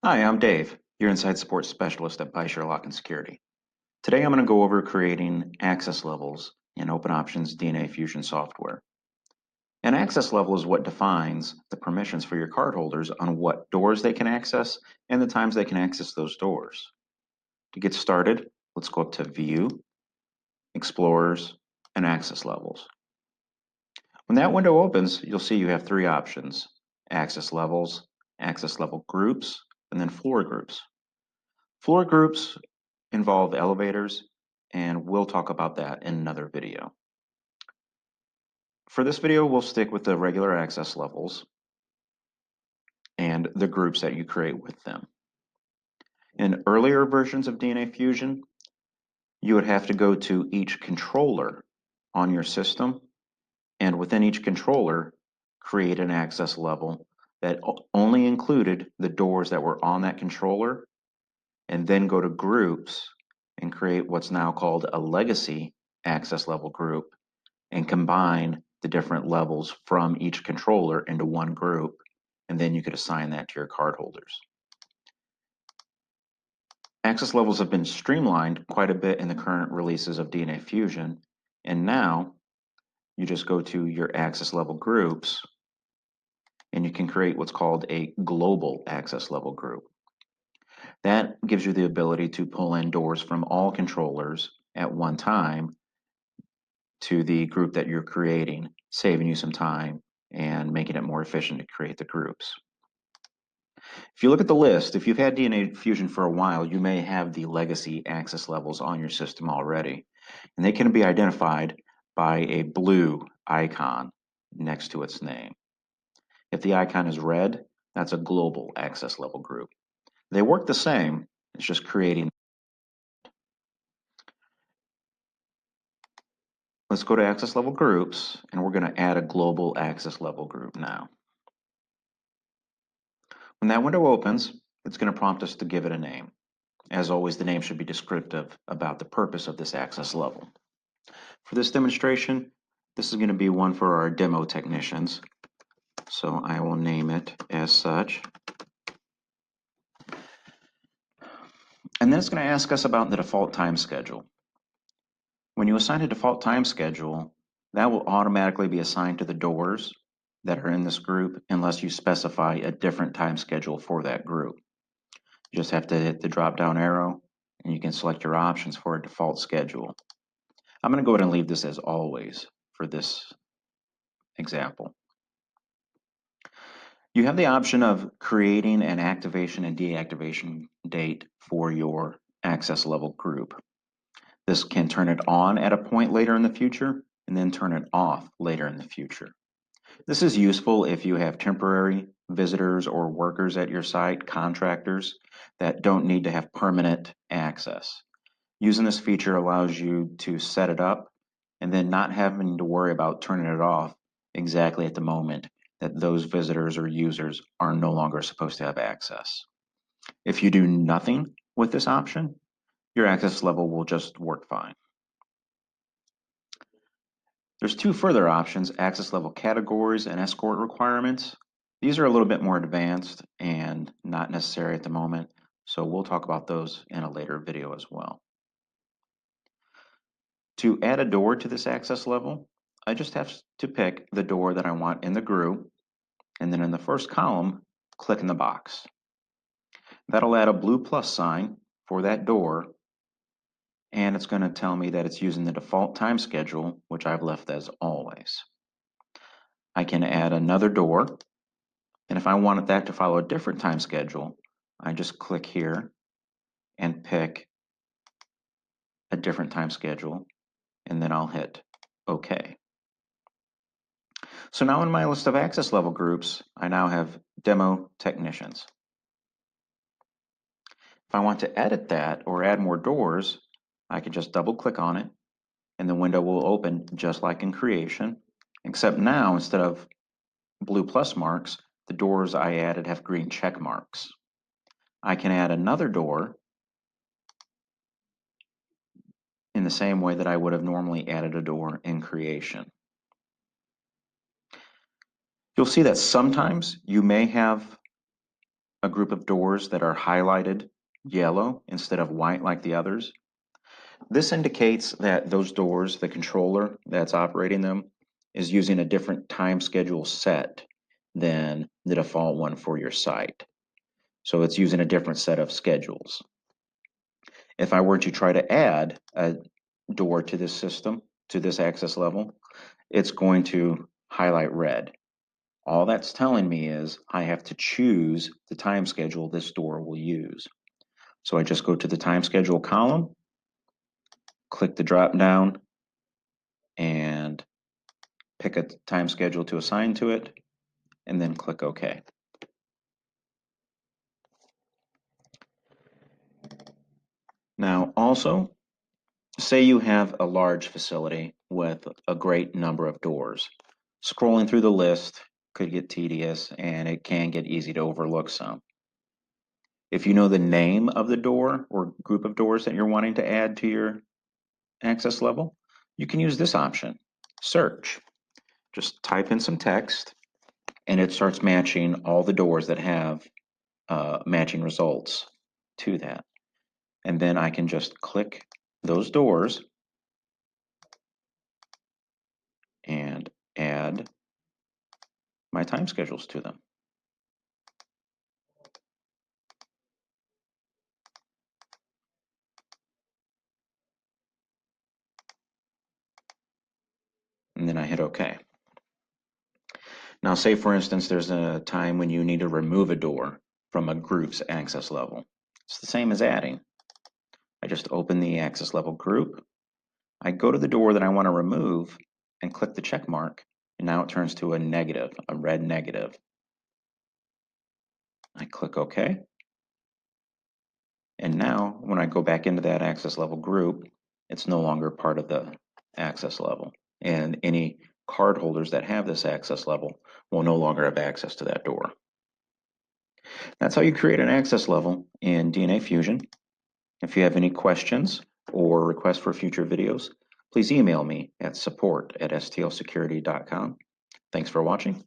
Hi, I'm Dave, your Inside Support Specialist at Beischer Lock and Security. Today I'm going to go over creating access levels in OpenOptions DNA Fusion software. An access level is what defines the permissions for your cardholders on what doors they can access and the times they can access those doors. To get started, let's go up to View, Explorers, and Access Levels. When that window opens, you'll see you have three options: access levels, access level groups, and then floor groups. Floor groups involve elevators, and we'll talk about that in another video. For this video, we'll stick with the regular access levels and the groups that you create with them. In earlier versions of DNA Fusion, you would have to go to each controller on your system, and within each controller, create an access level that only included the doors that were on that controller, and then go to groups and create what's now called a legacy access level group and combine the different levels from each controller into one group, and then you could assign that to your cardholders. Access levels have been streamlined quite a bit in the current releases of DNA Fusion, and now you just go to your access level groups and you can create what's called a global access level group. That gives you the ability to pull in doors from all controllers at one time to the group that you're creating, saving you some time and making it more efficient to create the groups. If you look at the list, if you've had DNA Fusion for a while, you may have the legacy access levels on your system already, and they can be identified by a blue icon next to its name. If the icon is red, that's a global access level group. They work the same, it's just creating. Let's go to access level groups, and we're going to add a global access level group now. When that window opens, it's going to prompt us to give it a name. As always, the name should be descriptive about the purpose of this access level. For this demonstration, this is going to be one for our demo technicians, so I will name it as such. And then it's going to ask us about the default time schedule. When you assign a default time schedule, that will automatically be assigned to the doors that are in this group unless you specify a different time schedule for that group. You just have to hit the drop down arrow and you can select your options for a default schedule. I'm going to go ahead and leave this as always for this example. You have the option of creating an activation and deactivation date for your access level group. This can turn it on at a point later in the future and then turn it off later in the future. This is useful if you have temporary visitors or workers at your site, contractors, that don't need to have permanent access. Using this feature allows you to set it up and then not having to worry about turning it off exactly at the moment that those visitors or users are no longer supposed to have access. If you do nothing with this option, your access level will just work fine. There's two further options: access level categories and escort requirements. These are a little bit more advanced and not necessary at the moment, so we'll talk about those in a later video as well. To add a door to this access level, I just have to pick the door that I want in the group, and then in the first column, click in the box. That'll add a blue plus sign for that door, and it's going to tell me that it's using the default time schedule, which I've left as always. I can add another door, and if I wanted that to follow a different time schedule, I just click here and pick a different time schedule, and then I'll hit OK. So now in my list of access level groups, I now have demo technicians. If I want to edit that or add more doors, I can just double click on it and the window will open just like in creation, except now instead of blue plus marks, the doors I added have green check marks. I can add another door in the same way that I would have normally added a door in creation. You'll see that sometimes you may have a group of doors that are highlighted yellow instead of white like the others. This indicates that those doors, the controller that's operating them, is using a different time schedule set than the default one for your site. So it's using a different set of schedules. If I were to try to add a door to this system, to this access level, it's going to highlight red. All that's telling me is I have to choose the time schedule this door will use. So I just go to the time schedule column, click the drop down, and pick a time schedule to assign to it, and then click OK. Now also, say you have a large facility with a great number of doors. Scrolling through the list could get tedious and it can get easy to overlook some. If you know the name of the door or group of doors that you're wanting to add to your access level, you can use this option, search. Just type in some text and it starts matching all the doors that have matching results to that. And then I can just click those doors and add my time schedules to them. And then I hit OK. Now say for instance there's a time when you need to remove a door from a group's access level. It's the same as adding. I just open the access level group, I go to the door that I want to remove and click the check mark, and now it turns to a negative, a red negative. I click OK. And now when I go back into that access level group, it's no longer part of the access level. And any card holders that have this access level will no longer have access to that door. That's how you create an access level in DNA Fusion. If you have any questions or requests for future videos, please email me at support@stlsecurity.com. Thanks for watching.